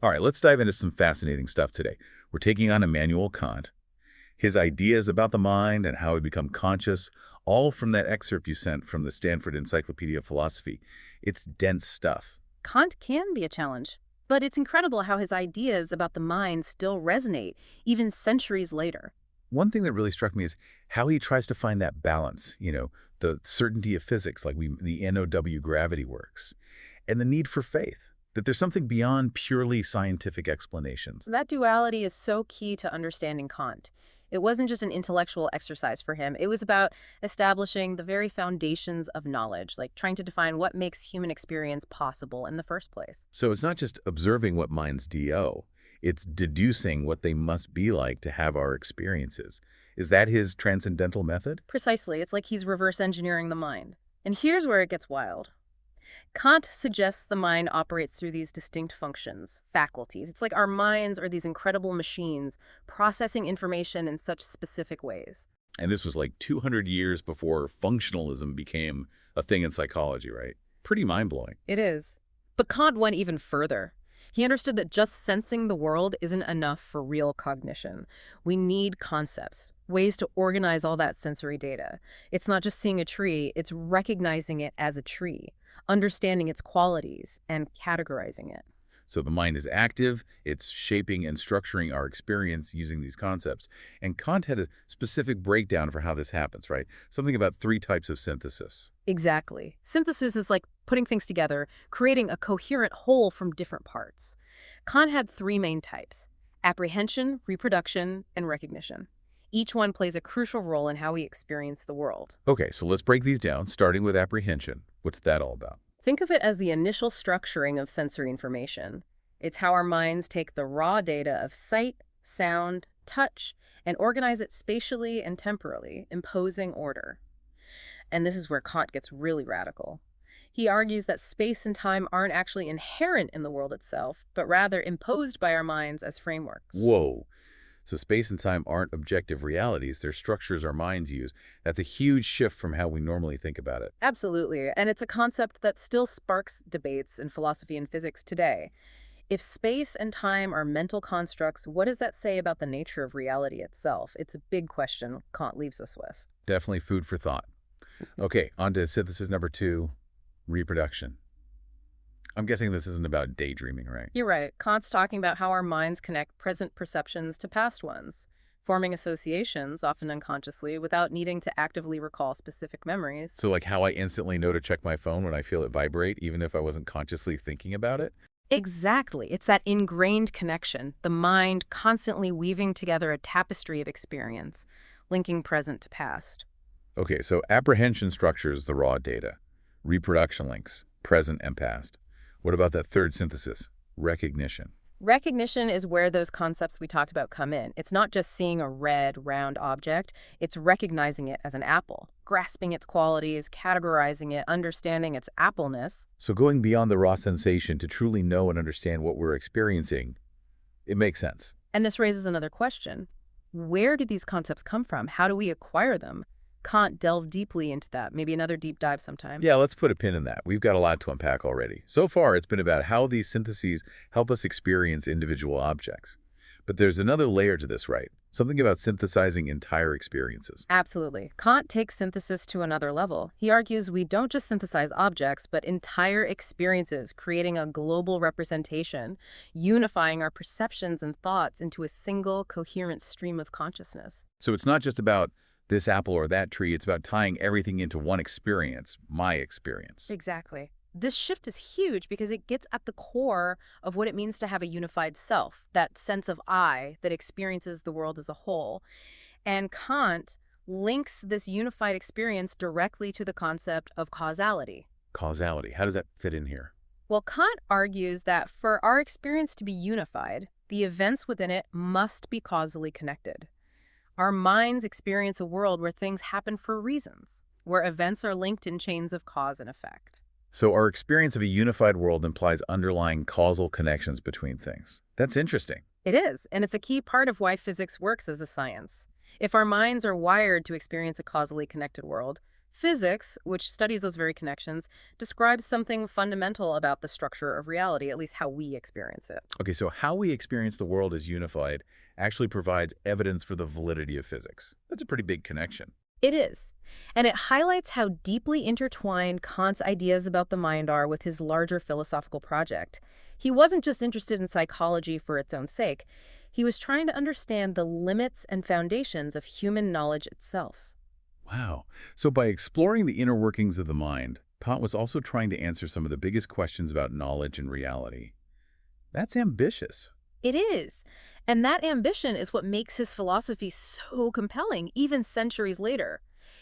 All right, let's dive into some fascinating stuff today. We're taking on Immanuel Kant, his ideas about the mind and how we become conscious, all from that excerpt you sent from the Stanford Encyclopedia of Philosophy. It's dense stuff. Kant can be a challenge, but it's incredible how his ideas about the mind still resonate, even centuries later. One thing that really struck me is how he tries to find that balance, the certainty of physics, like the NOW gravity works, and the need for faith, that there's something beyond purely scientific explanations. That duality is so key to understanding Kant. It wasn't just an intellectual exercise for him. It was about establishing the very foundations of knowledge, like trying to define what makes human experience possible in the first place. So it's not just observing what minds do, it's deducing what they must be like to have our experiences. Is that his transcendental method? Precisely, it's like he's reverse engineering the mind. And here's where it gets wild. Kant suggests the mind operates through these distinct functions, faculties. It's like our minds are these incredible machines processing information in such specific ways. And this was like 200 years before functionalism became a thing in psychology, right? Pretty mind-blowing. It is. But Kant went even further. He understood that just sensing the world isn't enough for real cognition. We need concepts, ways to organize all that sensory data. It's not just seeing a tree, it's recognizing it as a tree, understanding its qualities, and categorizing it. So the mind is active, it's shaping and structuring our experience using these concepts. And Kant had a specific breakdown for how this happens, right? Something about 3 types of synthesis. Exactly. Synthesis is like putting things together, creating a coherent whole from different parts. Kant had 3 main types: apprehension, reproduction, and recognition. Each one plays a crucial role in how we experience the world. Okay, so let's break these down, starting with apprehension. What's that all about? Think of it as the initial structuring of sensory information. It's how our minds take the raw data of sight, sound, touch, and organize it spatially and temporally, imposing order. And this is where Kant gets really radical. He argues that space and time aren't actually inherent in the world itself, but rather imposed by our minds as frameworks. Whoa. So space and time aren't objective realities, they're structures our minds use. That's a huge shift from how we normally think about it. Absolutely, and it's a concept that still sparks debates in philosophy and physics today. If space and time are mental constructs, what does that say about the nature of reality itself? It's a big question Kant leaves us with. Definitely food for thought. Okay, on to synthesis number 2, reproduction. I'm guessing this isn't about daydreaming, right? You're right. Kant's talking about how our minds connect present perceptions to past ones, forming associations, often unconsciously, without needing to actively recall specific memories. So like how I instantly know to check my phone when I feel it vibrate, even if I wasn't consciously thinking about it? Exactly. It's that ingrained connection, the mind constantly weaving together a tapestry of experience, linking present to past. Okay, so apprehension structures the raw data. Reproduction links, present and past. What about that third synthesis, recognition? Recognition is where those concepts we talked about come in. It's not just seeing a red, round object, it's recognizing it as an apple, grasping its qualities, categorizing it, understanding its appleness. So going beyond the raw sensation to truly know and understand what we're experiencing, it makes sense. And this raises another question. Where do these concepts come from? How do we acquire them? Kant delved deeply into that. Maybe another deep dive sometime. Yeah, let's put a pin in that. We've got a lot to unpack already. So far, it's been about how these syntheses help us experience individual objects. But there's another layer to this, right? Something about synthesizing entire experiences. Absolutely. Kant takes synthesis to another level. He argues we don't just synthesize objects, but entire experiences, creating a global representation, unifying our perceptions and thoughts into a single, coherent stream of consciousness. So it's not just about this apple or that tree, it's about tying everything into one experience, my experience. Exactly. This shift is huge because it gets at the core of what it means to have a unified self, that sense of I that experiences the world as a whole. And Kant links this unified experience directly to the concept of causality. Causality, how does that fit in here? Well, Kant argues that for our experience to be unified, the events within it must be causally connected. Our minds experience a world where things happen for reasons, where events are linked in chains of cause and effect. So our experience of a unified world implies underlying causal connections between things. That's interesting. It is, and it's a key part of why physics works as a science. If our minds are wired to experience a causally connected world, Physics, which studies those very connections, describes something fundamental about the structure of reality, at least how we experience it. Okay, so how we experience the world as unified actually provides evidence for the validity of physics. That's a pretty big connection. It is. And it highlights how deeply intertwined Kant's ideas about the mind are with his larger philosophical project. He wasn't just interested in psychology for its own sake. He was trying to understand the limits and foundations of human knowledge itself. Wow. So by exploring the inner workings of the mind, Kant was also trying to answer some of the biggest questions about knowledge and reality. That's ambitious. It is. And that ambition is what makes his philosophy so compelling, even centuries later.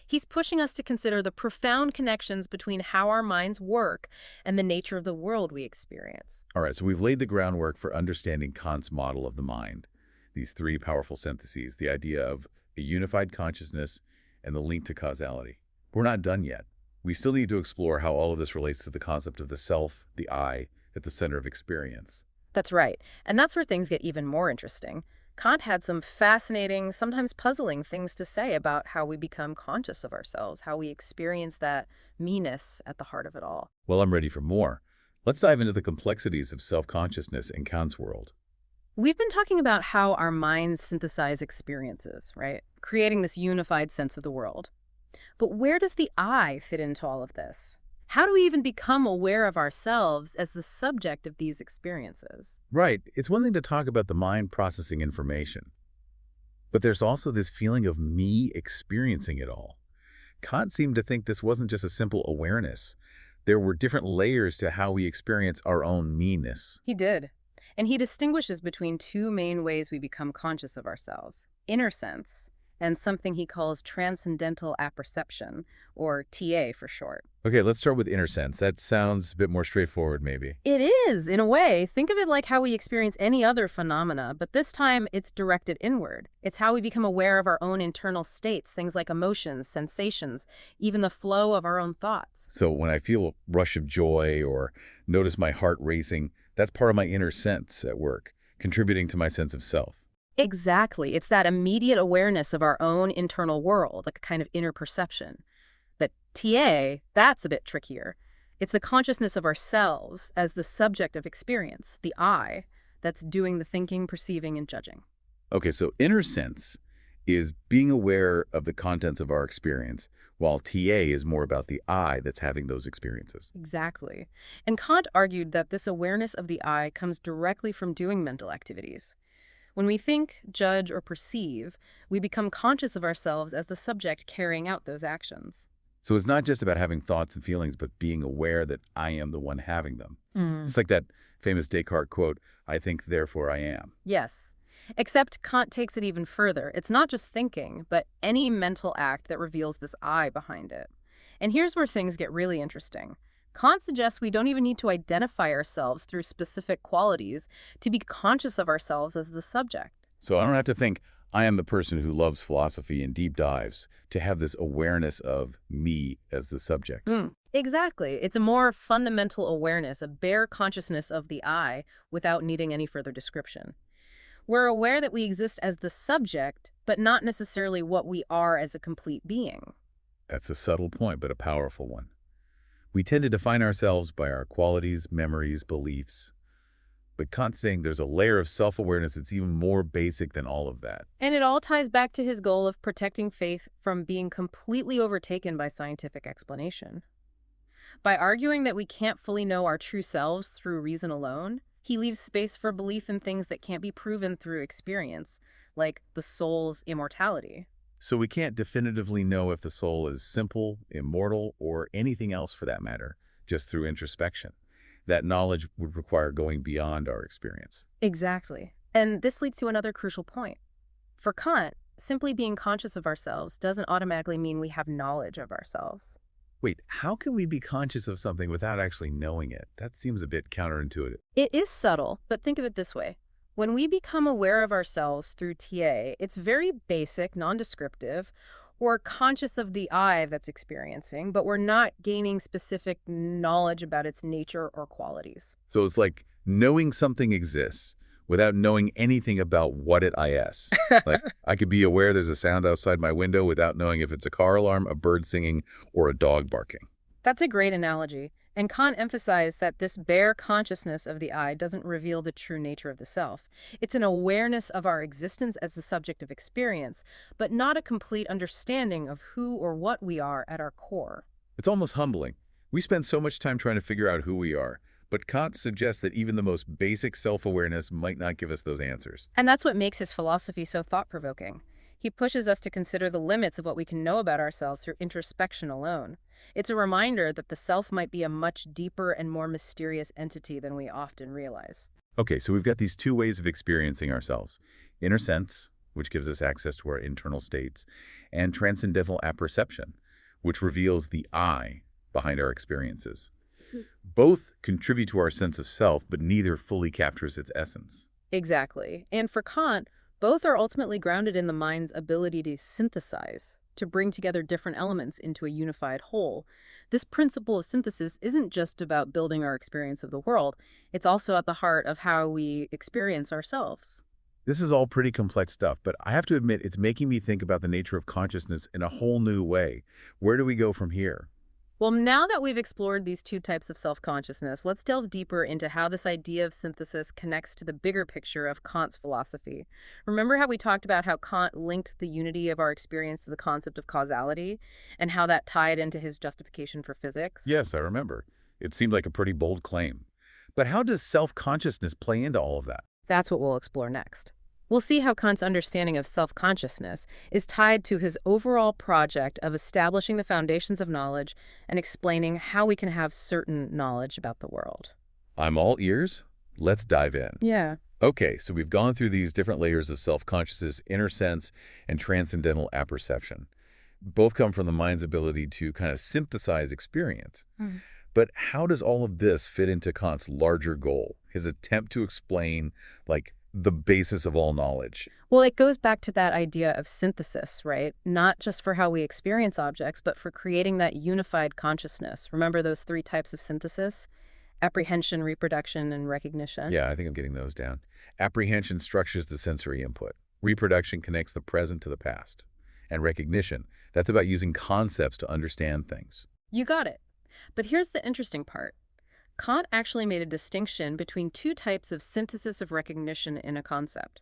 He's pushing us to consider the profound connections between how our minds work and the nature of the world we experience. All right, so we've laid the groundwork for understanding Kant's model of the mind. These three powerful syntheses, the idea of a unified consciousness and the link to causality. We're not done yet. We still need to explore how all of this relates to the concept of the self, the I, at the center of experience. That's right. And that's where things get even more interesting. Kant had some fascinating, sometimes puzzling things to say about how we become conscious of ourselves, how we experience that me-ness at the heart of it all. Well, I'm ready for more. Let's dive into the complexities of self-consciousness in Kant's world. We've been talking about how our minds synthesize experiences, right? Creating this unified sense of the world. But where does the I fit into all of this? How do we even become aware of ourselves as the subject of these experiences? Right, it's one thing to talk about the mind processing information, but there's also this feeling of me experiencing it all. Kant seemed to think this wasn't just a simple awareness. There were different layers to how we experience our own me-ness. He did. And he distinguishes between two main ways we become conscious of ourselves: inner sense and something he calls transcendental apperception, or TA for short. Okay, let's start with inner sense. That sounds a bit more straightforward, maybe. It is, in a way. Think of it like how we experience any other phenomena, but this time it's directed inward. It's how we become aware of our own internal states, things like emotions, sensations, even the flow of our own thoughts. So when I feel a rush of joy or notice my heart racing, that's part of my inner sense at work, contributing to my sense of self. Exactly. It's that immediate awareness of our own internal world, like a kind of inner perception. But TA, that's a bit trickier. It's the consciousness of ourselves as the subject of experience, the I, that's doing the thinking, perceiving, and judging. Okay, so inner sense is being aware of the contents of our experience, while TA is more about the I that's having those experiences. Exactly. And Kant argued that this awareness of the I comes directly from doing mental activities. When we think, judge, or perceive, we become conscious of ourselves as the subject carrying out those actions. So it's not just about having thoughts and feelings, but being aware that I am the one having them. Mm. It's like that famous Descartes quote, I think, therefore I am. Yes. Except Kant takes it even further. It's not just thinking, but any mental act that reveals this I behind it. And here's where things get really interesting. Kant suggests we don't even need to identify ourselves through specific qualities to be conscious of ourselves as the subject. So I don't have to think, I am the person who loves philosophy and deep dives, to have this awareness of me as the subject. Exactly. It's a more fundamental awareness, a bare consciousness of the I without needing any further description. We're aware that we exist as the subject, but not necessarily what we are as a complete being. That's a subtle point, but a powerful one. We tend to define ourselves by our qualities, memories, beliefs. But Kant's saying there's a layer of self-awareness that's even more basic than all of that. And it all ties back to his goal of protecting faith from being completely overtaken by scientific explanation. By arguing that we can't fully know our true selves through reason alone, he leaves space for belief in things that can't be proven through experience, like the soul's immortality. So we can't definitively know if the soul is simple, immortal, or anything else for that matter, just through introspection. That knowledge would require going beyond our experience. Exactly. And this leads to another crucial point. For Kant, simply being conscious of ourselves doesn't automatically mean we have knowledge of ourselves. Wait, how can we be conscious of something without actually knowing it? That seems a bit counterintuitive. It is subtle, but think of it this way. When we become aware of ourselves through TA, it's very basic, non-descriptive. We're conscious of the I that's experiencing, but we're not gaining specific knowledge about its nature or qualities. So it's like knowing something exists without knowing anything about what it is. Like, I could be aware there's a sound outside my window without knowing if it's a car alarm, a bird singing, or a dog barking. That's a great analogy. And Kant emphasized that this bare consciousness of the I doesn't reveal the true nature of the self. It's an awareness of our existence as the subject of experience, but not a complete understanding of who or what we are at our core. It's almost humbling. We spend so much time trying to figure out who we are, but Kant suggests that even the most basic self-awareness might not give us those answers. And that's what makes his philosophy so thought-provoking. He pushes us to consider the limits of what we can know about ourselves through introspection alone. It's a reminder that the self might be a much deeper and more mysterious entity than we often realize. Okay, so we've got these two ways of experiencing ourselves. Inner sense, which gives us access to our internal states, and transcendental apperception, which reveals the I behind our experiences. Both contribute to our sense of self, but neither fully captures its essence. Exactly. And for Kant, both are ultimately grounded in the mind's ability to synthesize, to bring together different elements into a unified whole. This principle of synthesis isn't just about building our experience of the world, it's also at the heart of how we experience ourselves. This is all pretty complex stuff, but I have to admit it's making me think about the nature of consciousness in a whole new way. Where do we go from here? Well, now that we've explored these two types of self-consciousness, let's delve deeper into how this idea of synthesis connects to the bigger picture of Kant's philosophy. Remember how we talked about how Kant linked the unity of our experience to the concept of causality, and how that tied into his justification for physics? Yes, I remember. It seemed like a pretty bold claim. But how does self-consciousness play into all of that? That's what we'll explore next. We'll see how Kant's understanding of self-consciousness is tied to his overall project of establishing the foundations of knowledge and explaining how we can have certain knowledge about the world. I'm all ears. Let's dive in. Yeah. Okay, so we've gone through these different layers of self-consciousness, inner sense, and transcendental apperception. Both come from the mind's ability to kind of synthesize experience. But how does all of this fit into Kant's larger goal, his attempt to explain, like, the basis of all knowledge? Well, it goes back to that idea of synthesis, right? Not just for how we experience objects, but for creating that unified consciousness. Remember those three types of synthesis? Apprehension, reproduction, and recognition. Yeah, I think I'm getting those down. Apprehension structures the sensory input. Reproduction connects the present to the past. And recognition, that's about using concepts to understand things. You got it. But here's the interesting part. Kant actually made a distinction between two types of synthesis of recognition in a concept.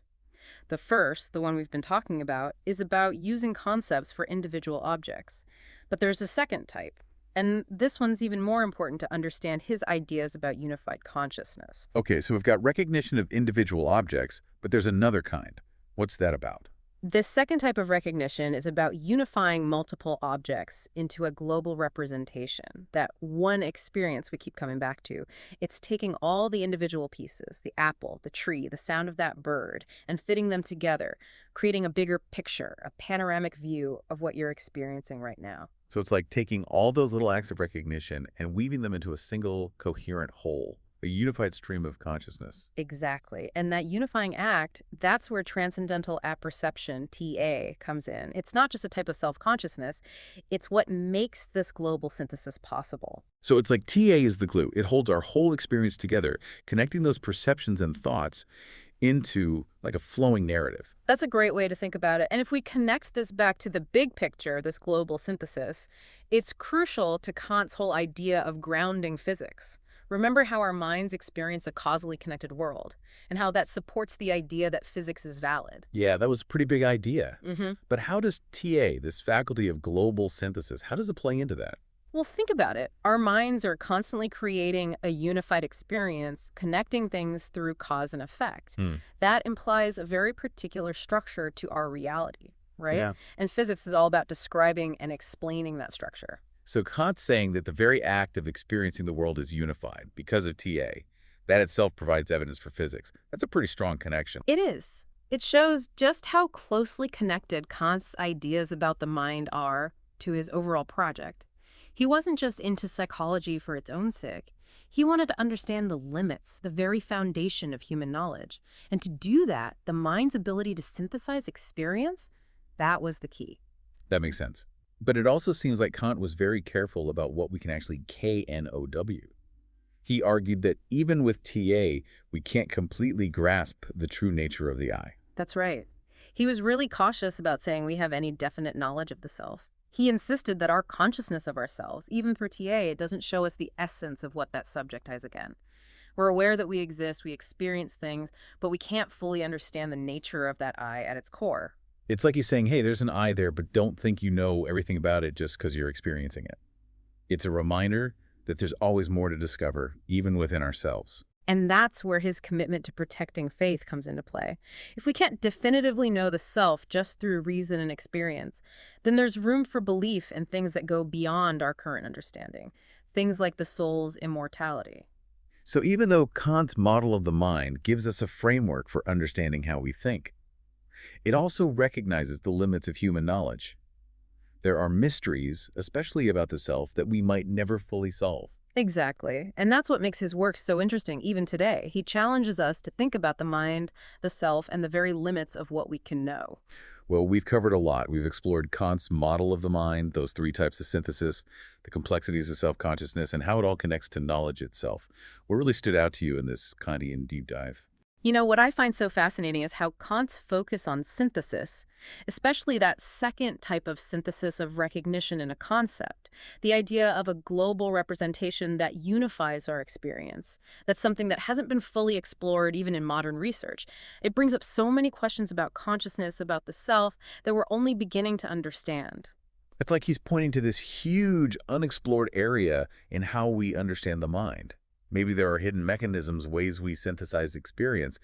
The first, the one we've been talking about, is about using concepts for individual objects. But there's a second type, and this one's even more important to understand his ideas about unified consciousness. Okay, so we've got recognition of individual objects, but there's another kind. What's that about? This second type of recognition is about unifying multiple objects into a global representation, that one experience we keep coming back to. It's taking all the individual pieces, the apple, the tree, the sound of that bird, and fitting them together, creating a bigger picture, a panoramic view of what you're experiencing right now. So it's like taking all those little acts of recognition and weaving them into a single, coherent whole, a unified stream of consciousness. Exactly. And that unifying act, that's where transcendental apperception, TA, comes in. It's not just a type of self-consciousness, it's what makes this global synthesis possible. So it's like TA is the glue. It holds our whole experience together, connecting those perceptions and thoughts into like a flowing narrative. That's a great way to think about it. And if we connect this back to the big picture, this global synthesis, it's crucial to Kant's whole idea of grounding physics. Remember how our minds experience a causally connected world, and how that supports the idea that physics is valid. Yeah, that was a pretty big idea. Mm-hmm. But how does TA, this faculty of global synthesis, how does it play into that? Well, think about it. Our minds are constantly creating a unified experience, connecting things through cause and effect. That implies a very particular structure to our reality, right? Yeah. And physics is all about describing and explaining that structure. So Kant's saying that the very act of experiencing the world is unified because of TA. That itself provides evidence for physics. That's a pretty strong connection. It is. It shows just how closely connected Kant's ideas about the mind are to his overall project. He wasn't just into psychology for its own sake. He wanted to understand the limits, the very foundation of human knowledge. And to do that, the mind's ability to synthesize experience, that was the key. That makes sense. But it also seems like Kant was very careful about what we can actually KNOW. He argued that even with TA, we can't completely grasp the true nature of the I. That's right. He was really cautious about saying we have any definite knowledge of the self. He insisted that our consciousness of ourselves, even for TA, it doesn't show us the essence of what that subject is again. We're aware that we exist, we experience things, but we can't fully understand the nature of that I at its core. It's like he's saying, hey, there's an I there, but don't think you know everything about it just because you're experiencing it. It's a reminder that there's always more to discover, even within ourselves. And that's where his commitment to protecting faith comes into play. If we can't definitively know the self just through reason and experience, then there's room for belief in things that go beyond our current understanding, things like the soul's immortality. So even though Kant's model of the mind gives us a framework for understanding how we think, it also recognizes the limits of human knowledge. There are mysteries, especially about the self, that we might never fully solve. Exactly. And that's what makes his work so interesting even today. He challenges us to think about the mind, the self, and the very limits of what we can know. Well, we've covered a lot. We've explored Kant's model of the mind, those three types of synthesis, the complexities of self-consciousness, and how it all connects to knowledge itself. What really stood out to you in this Kantian deep dive? You know, what I find so fascinating is how Kant's focus on synthesis, especially that second type of synthesis of recognition in a concept, the idea of a global representation that unifies our experience, that's something that hasn't been fully explored even in modern research. It brings up so many questions about consciousness, about the self, that we're only beginning to understand. It's like he's pointing to this huge, unexplored area in how we understand the mind. Maybe there are hidden mechanisms, ways we synthesize experience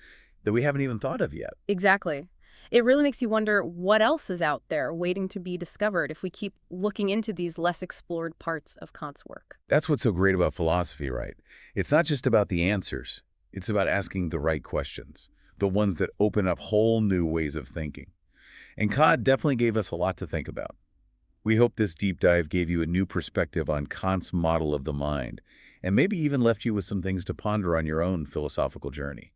that we haven't even thought of yet. Exactly. It really makes you wonder what else is out there waiting to be discovered if we keep looking into these less explored parts of Kant's work. That's what's so great about philosophy, right? It's not just about the answers. It's about asking the right questions, the ones that open up whole new ways of thinking. And Kant definitely gave us a lot to think about. We hope this deep dive gave you a new perspective on Kant's model of the mind, and maybe even left you with some things to ponder on your own philosophical journey.